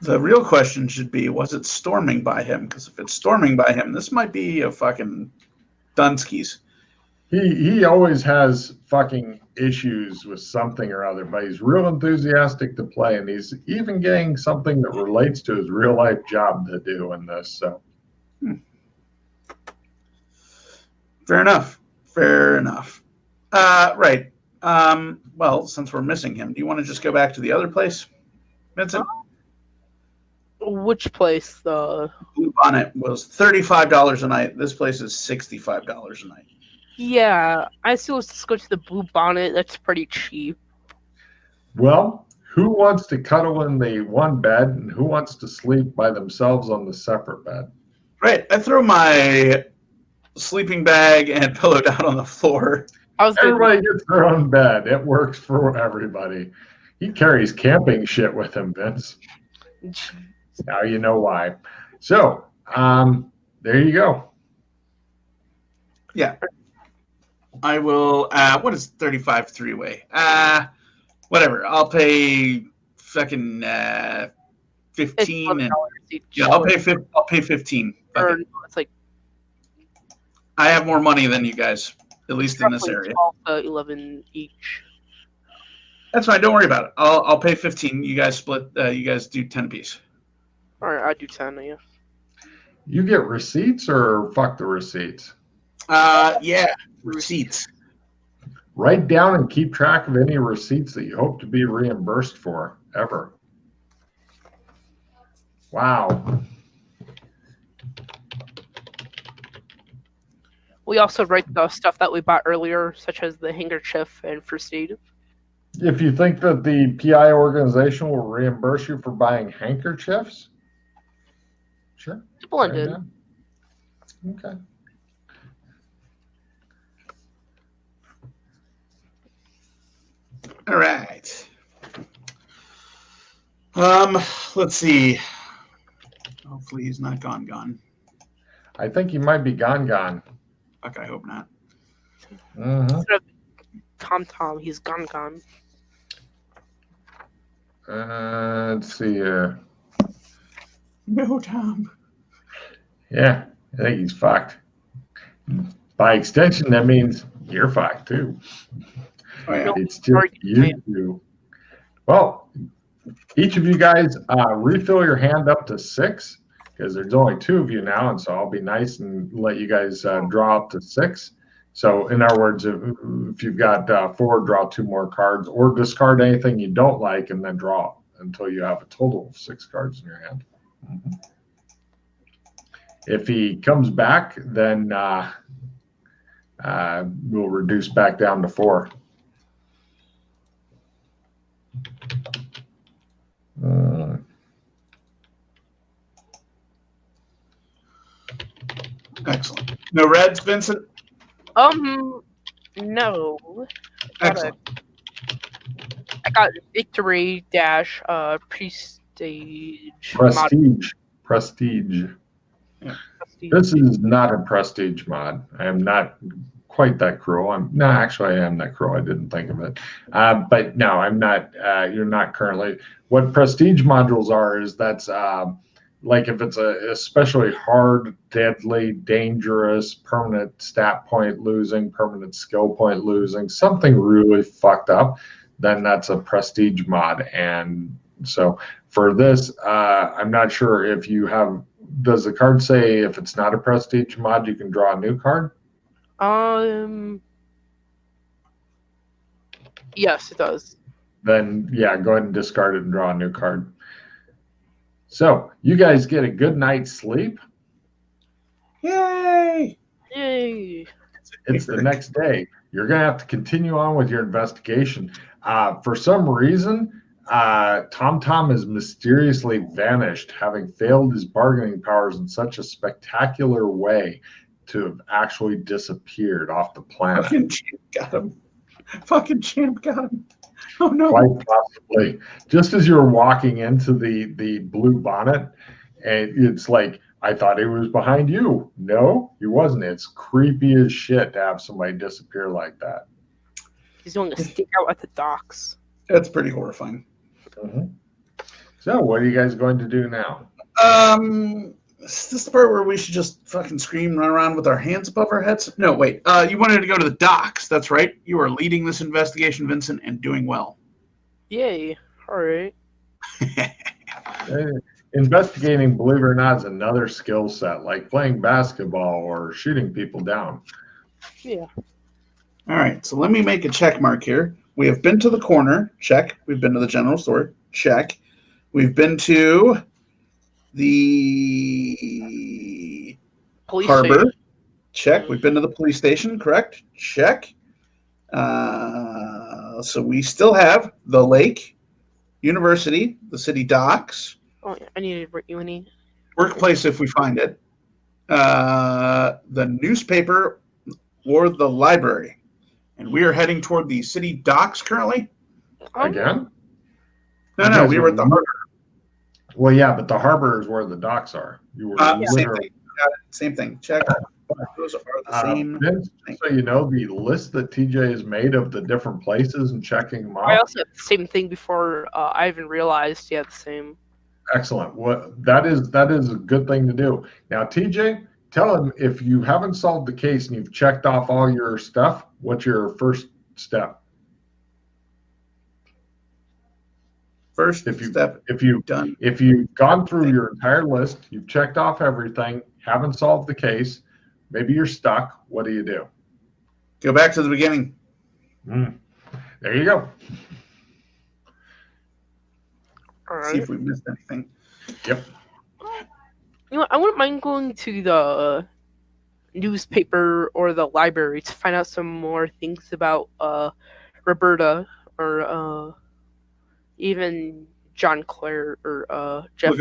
Speaker 2: The real question should be, was it storming by him? Because if it's storming by him, this might be a fucking Dunskies.
Speaker 1: He always has fucking issues with something or other, but he's real enthusiastic to play, and he's even getting something that relates to his real life job to do in this. So,
Speaker 2: fair enough. Right. Well, since we're missing him, do you want to just go back to the other place, Vincent?
Speaker 4: Which place? The
Speaker 2: Blue Bonnet was $35 a night. This place is $65 a night.
Speaker 4: Yeah, I still let's go to the Blue Bonnet. That's pretty cheap.
Speaker 1: Well, who wants to cuddle in the one bed and who wants to sleep by themselves on the separate bed?
Speaker 2: Right. I throw my sleeping bag and pillow down on the floor.
Speaker 1: Everybody gets their own bed. It works for everybody. He carries camping shit with him, Vince. Now you know why. So, there you go.
Speaker 2: Yeah. I will, what is 35 three-way? Whatever. I'll pay fucking 15 and yeah, I'll pay 15.
Speaker 4: Or, it's like
Speaker 2: I have more money than you guys, at least in this area.
Speaker 4: 11 each.
Speaker 2: That's fine. Don't worry about it. I'll pay 15. You guys split. You guys do 10 apiece.
Speaker 4: All right, I do 10. Yeah.
Speaker 1: You get receipts or fuck the receipts?
Speaker 2: Yeah, receipts.
Speaker 1: Write down and keep track of any receipts that you hope to be reimbursed for ever. Wow.
Speaker 4: We also write the stuff that we bought earlier, such as the handkerchief and first aid.
Speaker 1: If you think that the PI organization will reimburse you for buying handkerchiefs, sure.
Speaker 4: Blended.
Speaker 1: Okay.
Speaker 2: All right. Let's see. Hopefully he's not gone.
Speaker 1: I think he might be gone.
Speaker 2: Fuck, I hope not.
Speaker 1: Mm-hmm.
Speaker 4: Tom, he's gone.
Speaker 1: Let's see here.
Speaker 2: No, Tom.
Speaker 1: Yeah, I think he's fucked. By extension, that means you're fucked too.
Speaker 2: Oh, yeah.
Speaker 1: It's just you two. Well, each of you guys refill your hand up to 6 because there's only 2 of you now, and so I'll be nice and let you guys draw up to 6. So, in other words, if you've got 4, draw 2 more cards, or discard anything you don't like, and then draw until you have a total of 6 cards in your hand. Mm-hmm. If he comes back, then we'll reduce back down to 4.
Speaker 2: Excellent. No reds, Vincent?
Speaker 4: No.
Speaker 2: Excellent.
Speaker 4: I got victory dash prestige.
Speaker 1: Prestige.
Speaker 2: Yeah.
Speaker 1: This is not a prestige mod. I am not quite that cruel. Actually, I am that cruel. I didn't think of it. But no, I'm not. You're not currently. What prestige modules are is that's like if it's a especially hard, deadly, dangerous, permanent stat point losing, permanent skill point losing, something really fucked up, then that's a prestige mod. And so for this, I'm not sure if you have. Does the card say if it's not a prestige mod, you can draw a new card?
Speaker 4: Yes, it does.
Speaker 1: Then yeah, go ahead and discard it and draw a new card. So you guys get a good night's sleep.
Speaker 2: Yay!
Speaker 4: Yay!
Speaker 1: It's the next day. You're gonna have to continue on with your investigation. For some reason, Tom has mysteriously vanished, having failed his bargaining powers in such a spectacular way to have actually disappeared off the planet.
Speaker 2: Fucking champ got him. Oh no!
Speaker 1: Quite possibly. Just as you're walking into the blue bonnet, and it's like, I thought he was behind you. No, he wasn't. It's creepy as shit to have somebody disappear like that.
Speaker 4: He's going to stick out at the docks.
Speaker 2: That's pretty horrifying.
Speaker 1: Mm-hmm. So, what are you guys going to do now?
Speaker 2: Is this the part where we should just fucking scream, run around with our hands above our heads? No, wait. You wanted to go to the docks. That's right. You are leading this investigation, Vincent, and doing well.
Speaker 4: Yay. All right.
Speaker 1: Investigating, believe it or not, is another skill set, like playing basketball or shooting people down.
Speaker 4: Yeah.
Speaker 2: All right. So let me make a check mark here. We have been to the corner. Check. We've been to the general store. Check. We've been to the
Speaker 4: Police
Speaker 2: harbor.
Speaker 4: station.
Speaker 2: Check. We've been to the police station. Correct. Check. So we still have the lake, university, the city docks.
Speaker 4: Oh, yeah. I need to bring you any.
Speaker 2: Workplace if we find it. The newspaper or the library. And we are heading toward the city docks currently.
Speaker 1: Again?
Speaker 2: No, we were at the harbor.
Speaker 1: Well, yeah, but the harbor is where the docks are. You were literally...
Speaker 2: Same thing. Check. Those are the same
Speaker 1: thing. So you know the list that TJ has made of the different places and checking them out?
Speaker 4: I also had the same thing before I even realized you had the same.
Speaker 1: Excellent. That is a good thing to do. Now, TJ, tell him if you haven't solved the case and you've checked off all your stuff, what's your first step? If you've gone through your entire list, you've checked off everything, haven't solved the case, maybe you're stuck, what do?
Speaker 2: Go back to the beginning.
Speaker 1: There you go.
Speaker 4: All right.
Speaker 2: See if we missed anything.
Speaker 1: Yep.
Speaker 4: You know, I wouldn't mind going to the newspaper or the library to find out some more things about Roberta or even John Clare or Jeff.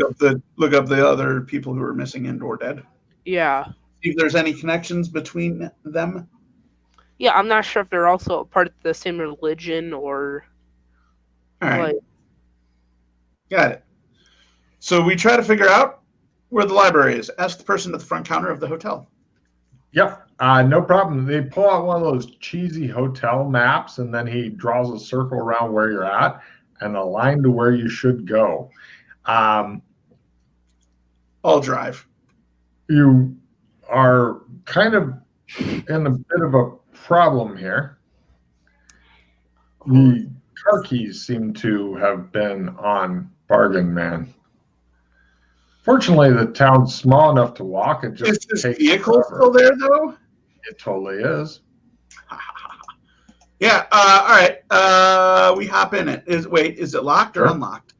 Speaker 2: Look up the other people who are missing and or dead.
Speaker 4: Yeah.
Speaker 2: See if there's any connections between them.
Speaker 4: Yeah, I'm not sure if they're also a part of the same religion or.
Speaker 2: All right.
Speaker 4: Like...
Speaker 2: Got it. So we try to figure out where the library is. Ask the person at the front counter of the hotel.
Speaker 1: Yep, no problem. They pull out one of those cheesy hotel maps, and then he draws a circle around where you're at and a line to where you should go.
Speaker 2: I'll drive.
Speaker 1: You are kind of in a bit of a problem here. The car keys seem to have been on Bargain Man. Fortunately, the town's small enough to walk. It just
Speaker 2: is this vehicle still there, though?
Speaker 1: It totally is.
Speaker 2: Yeah. All right. We hop in it. Is it locked or unlocked?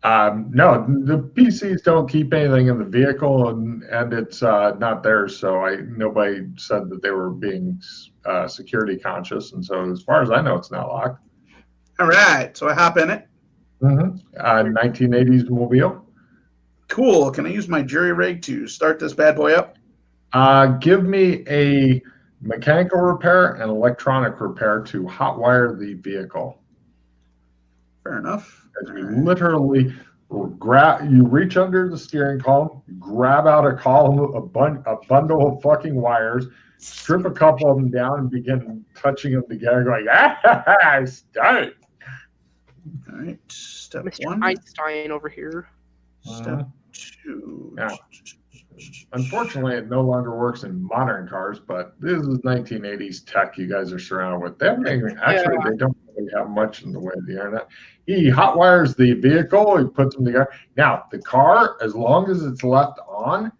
Speaker 1: No, the PCs don't keep anything in the vehicle, and it's not theirs. So nobody said that they were being security conscious, and so as far as I know, it's not locked.
Speaker 2: All right. So I hop in it.
Speaker 1: 1980s mobile.
Speaker 2: Cool. Can I use my jury rig to start this bad boy up?
Speaker 1: Give me a mechanical repair and electronic repair to hotwire the vehicle.
Speaker 2: Fair enough.
Speaker 1: As you literally you reach under the steering column, grab out a bundle of fucking wires, strip a couple of them down, and begin touching them together, going, start.
Speaker 2: All right, step
Speaker 4: Mr.
Speaker 2: 1.
Speaker 4: Einstein over here.
Speaker 2: Step 2.
Speaker 1: Yeah. Unfortunately, it no longer works in modern cars, but this is 1980s tech you guys are surrounded with. They don't really have much in the way of the internet. He hot wires the vehicle, he puts them together. Now, the car, as long as it's left on,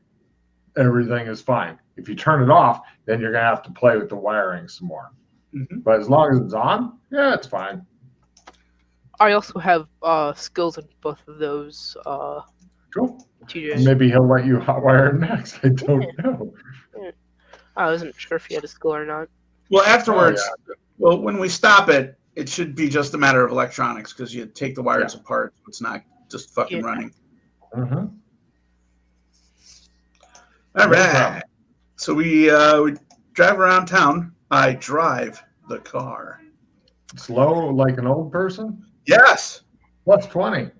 Speaker 1: everything is fine. If you turn it off, then you're going to have to play with the wiring some more.
Speaker 2: Mm-hmm.
Speaker 1: But as long as it's on, yeah, it's fine.
Speaker 4: I also have skills in both of those.
Speaker 1: Cool.
Speaker 4: TJ.
Speaker 1: Maybe he'll let you hotwire next. I don't know.
Speaker 4: I wasn't sure if he had a skill or not.
Speaker 2: Well, afterwards, well, when we stop it, it should be just a matter of electronics because you take the wires apart. So it's not just fucking running.
Speaker 1: Mm-hmm.
Speaker 2: All right. So we drive around town. I drive the car.
Speaker 1: Slow like an old person?
Speaker 2: Yes.
Speaker 1: Plus 20.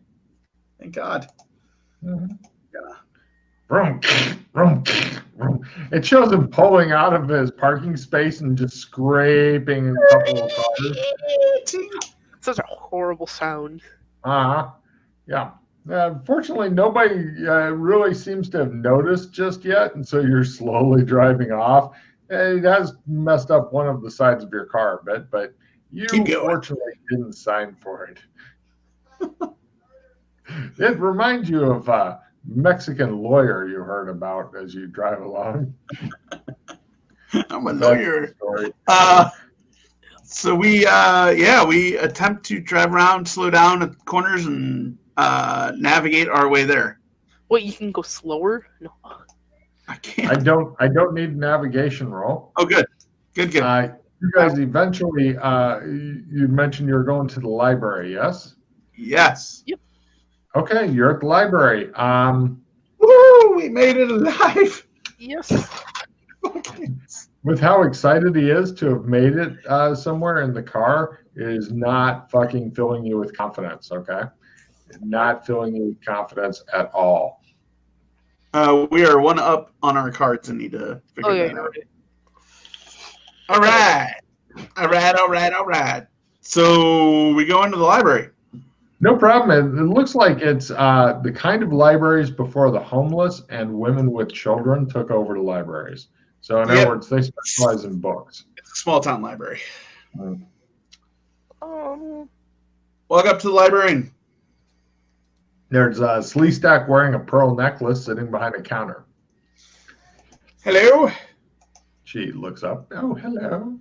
Speaker 2: Thank God.
Speaker 1: Mm-hmm. Yeah. Vroom, vroom, vroom. It shows him pulling out of his parking space and just scraping a couple of cars.
Speaker 4: Such a horrible sound.
Speaker 1: Yeah. Fortunately, nobody really seems to have noticed just yet, and so you're slowly driving off. It has messed up one of the sides of your car a bit, but you fortunately didn't sign for it. It reminds you of a Mexican lawyer you heard about as you drive along.
Speaker 2: I'm a lawyer. So we attempt to drive around, slow down at corners, and navigate our way there.
Speaker 4: Wait, you can go slower? No.
Speaker 2: I can't.
Speaker 1: I don't need a navigation roll.
Speaker 2: Oh, good. Good.
Speaker 1: You guys eventually, you mentioned you were going to the library, yes?
Speaker 2: Yes.
Speaker 4: Yep.
Speaker 1: Okay, you're at the library.
Speaker 2: Woo! We made it alive.
Speaker 4: Yes.
Speaker 1: With how excited he is to have made it somewhere in the car, it is not fucking filling you with confidence, okay? Not filling you with confidence at all.
Speaker 2: We are one up on our cards and need to figure that out. All right. So we go into the library.
Speaker 1: No problem. It looks like it's the kind of libraries before the homeless and women with children took over the libraries. So in other words, they specialize in books.
Speaker 2: It's a small town library.
Speaker 4: Walk
Speaker 2: up to the librarian.
Speaker 1: There's a Sleestack wearing a pearl necklace sitting behind a counter.
Speaker 2: Hello.
Speaker 1: She looks up. Oh, hello.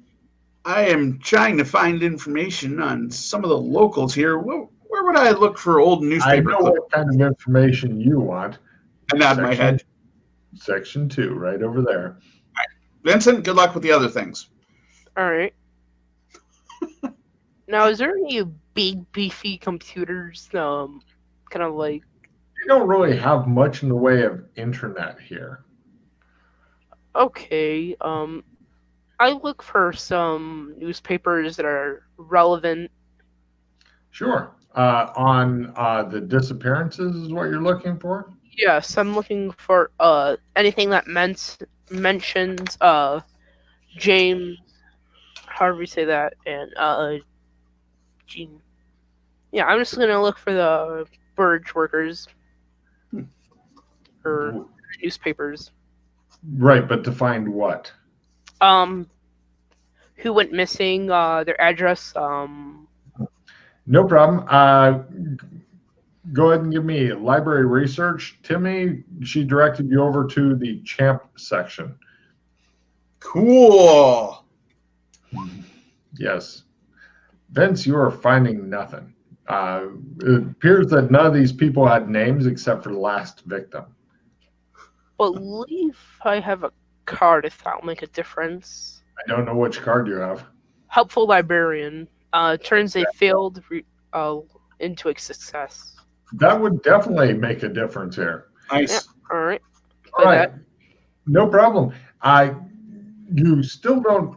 Speaker 2: I am trying to find information on some of the locals here. Where would I look for old newspaper?
Speaker 1: I know what kind of information you want.
Speaker 2: I nod my head.
Speaker 1: Section 2, right over there.
Speaker 2: All right. Vincent, good luck with the other things.
Speaker 4: All right. Now, is there any big, beefy computers, kind of like...
Speaker 1: You don't really have much in the way of internet here.
Speaker 4: Okay. I look for some newspapers that are relevant.
Speaker 1: Sure. On the disappearances is what you're looking for?
Speaker 4: Yes, I'm looking for anything that mentions James, however you say that, and Gene. Yeah, I'm just gonna look for the Burge workers or newspapers.
Speaker 1: Right, but to find what?
Speaker 4: Who went missing? Their address.
Speaker 1: No problem. Go ahead and give me library research. Timmy, she directed you over to the champ section.
Speaker 2: Cool.
Speaker 1: Yes. Vince, you are finding nothing. It appears that none of these people had names except for the last victim.
Speaker 4: Believe I have a card if that'll make a difference.
Speaker 1: I don't know which card you have.
Speaker 4: Helpful librarian. Turns a failed into a success.
Speaker 1: That would definitely make a difference here.
Speaker 2: Nice.
Speaker 4: Yeah, all right.
Speaker 1: All right. No problem. you still don't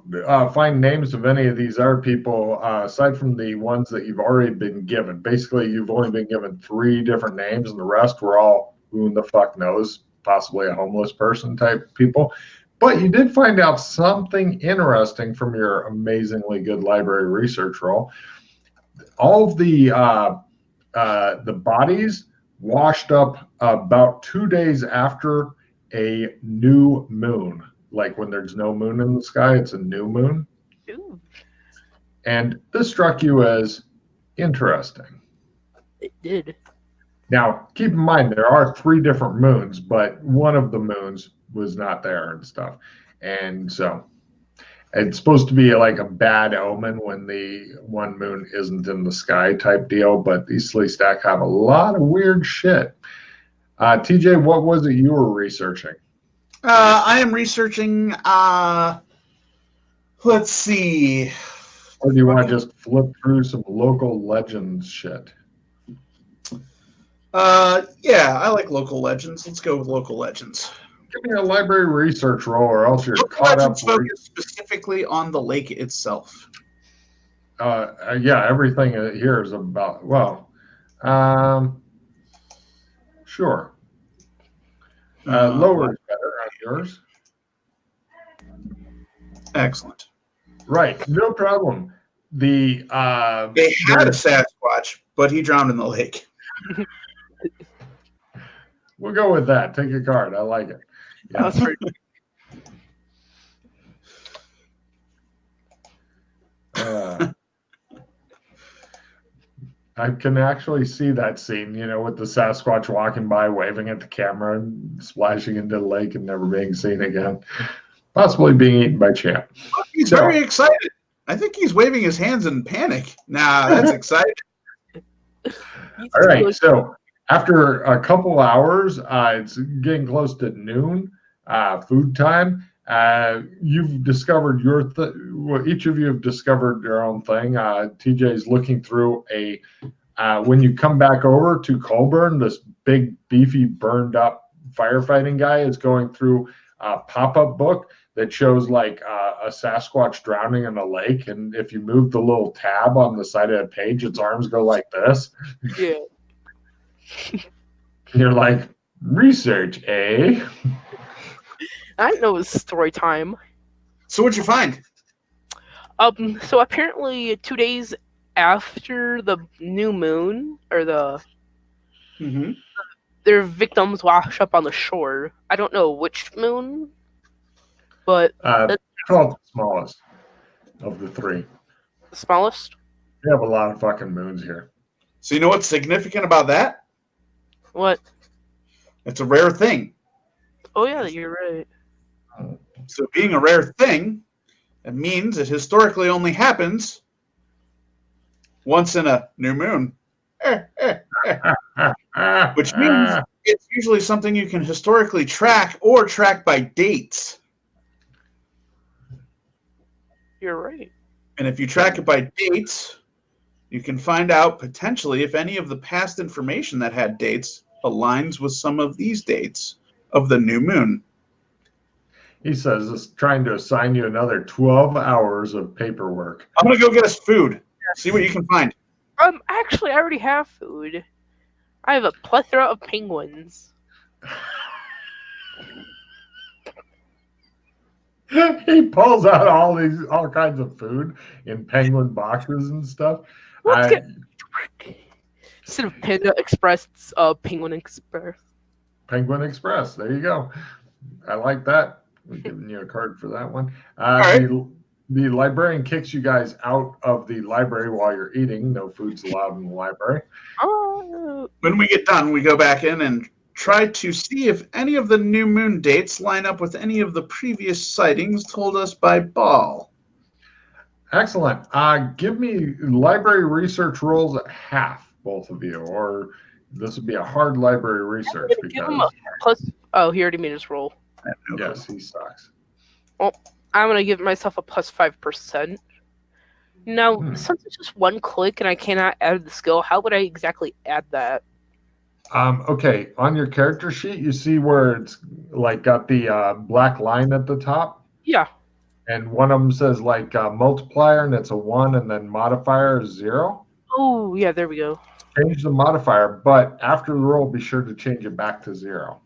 Speaker 1: find names of any of these other people aside from the ones that you've already been given. Basically, you've only been given 3 different names, and the rest were all who the fuck knows, possibly a homeless person type people. But you did find out something interesting from your amazingly good library research roll. All of the bodies washed up about 2 days after a new moon. Like when there's no moon in the sky, it's a new moon.
Speaker 4: Ooh,
Speaker 1: And this struck you as interesting.
Speaker 4: it did.
Speaker 1: Now, keep in mind, there are 3 different moons, but one of the moons was not there and stuff. And so it's supposed to be like a bad omen when the one moon isn't in the sky type deal, but these Slee Stack have a lot of weird shit. TJ, what was it you were researching?
Speaker 2: I am researching. Let's see.
Speaker 1: Or do you want to just flip through some local legends shit?
Speaker 2: Yeah, I like local legends. Let's go with local legends.
Speaker 1: Give me a library research roll, or else you're
Speaker 2: Local
Speaker 1: caught up.
Speaker 2: legends focus specifically on the lake itself.
Speaker 1: Yeah, everything here is about, well, sure. Lower is better on yours.
Speaker 2: Excellent.
Speaker 1: Right, no problem.
Speaker 2: They had a Sasquatch, but he drowned in the lake.
Speaker 1: We'll go with that. Take a card. I like it. Yeah.
Speaker 4: That's pretty
Speaker 1: I can actually see that scene, with the Sasquatch walking by, waving at the camera and splashing into the lake and never being seen again. Possibly being eaten by Champ.
Speaker 2: He's very excited. I think he's waving his hands in panic. Nah, that's exciting.
Speaker 1: All right, so after a couple hours, it's getting close to noon, food time. You've discovered each of you have discovered your own thing. TJ is looking through when you come back over to Colburn, this big, beefy, burned up firefighting guy is going through a pop-up book that shows like a Sasquatch drowning in a lake. And if you move the little tab on the side of the page, its arms go like this.
Speaker 4: Yeah.
Speaker 1: You're like, research, eh?
Speaker 4: I know it's story time.
Speaker 2: So what'd you find?
Speaker 4: So apparently 2 days after the new moon, or their victims wash up on the shore. I don't know which moon, but
Speaker 1: Called the smallest of the 3.
Speaker 4: the smallest.
Speaker 1: We have a lot of fucking moons here.
Speaker 2: So you know what's significant about that?
Speaker 4: What?
Speaker 2: It's a rare thing.
Speaker 4: Oh yeah, you're right.
Speaker 2: So being a rare thing, it means it historically only happens once in a new moon. Which means it's usually something you can historically track or track by dates.
Speaker 4: You're right.
Speaker 2: And if you track it by dates, you can find out potentially if any of the past information that had dates aligns with some of these dates of the new moon.
Speaker 1: He says it's trying to assign you another 12 hours of paperwork.
Speaker 2: I'm going to go get us food. See what you can find.
Speaker 4: Actually, I already have food. I have a plethora of penguins.
Speaker 1: He pulls out all kinds of food in penguin boxes and stuff.
Speaker 4: Let's get instead of Panda Express, it's Penguin Express.
Speaker 1: Penguin Express. There you go. I like that. We're giving you a card for that one.
Speaker 2: Right.
Speaker 1: The librarian kicks you guys out of the library while you're eating. No food's allowed in the library.
Speaker 2: When we get done, we go back in and try to see if any of the new moon dates line up with any of the previous sightings told us by Ball.
Speaker 1: Excellent. Give me library research rolls at half, both of you, or this would be a hard library research
Speaker 4: Give him a plus. Oh, he already made his roll.
Speaker 1: Yes, he sucks.
Speaker 4: Well, I'm gonna give myself a plus 5%. Now, since it's just one click and I cannot add the skill, how would I exactly add that?
Speaker 1: Okay, on your character sheet, you see where it's like got the black line at the top?
Speaker 4: Yeah.
Speaker 1: and one of them says like multiplier, and it's a 1, and then modifier is 0.
Speaker 4: Oh, yeah, there we go.
Speaker 1: Change the modifier, but after the roll, be sure to change it back to 0.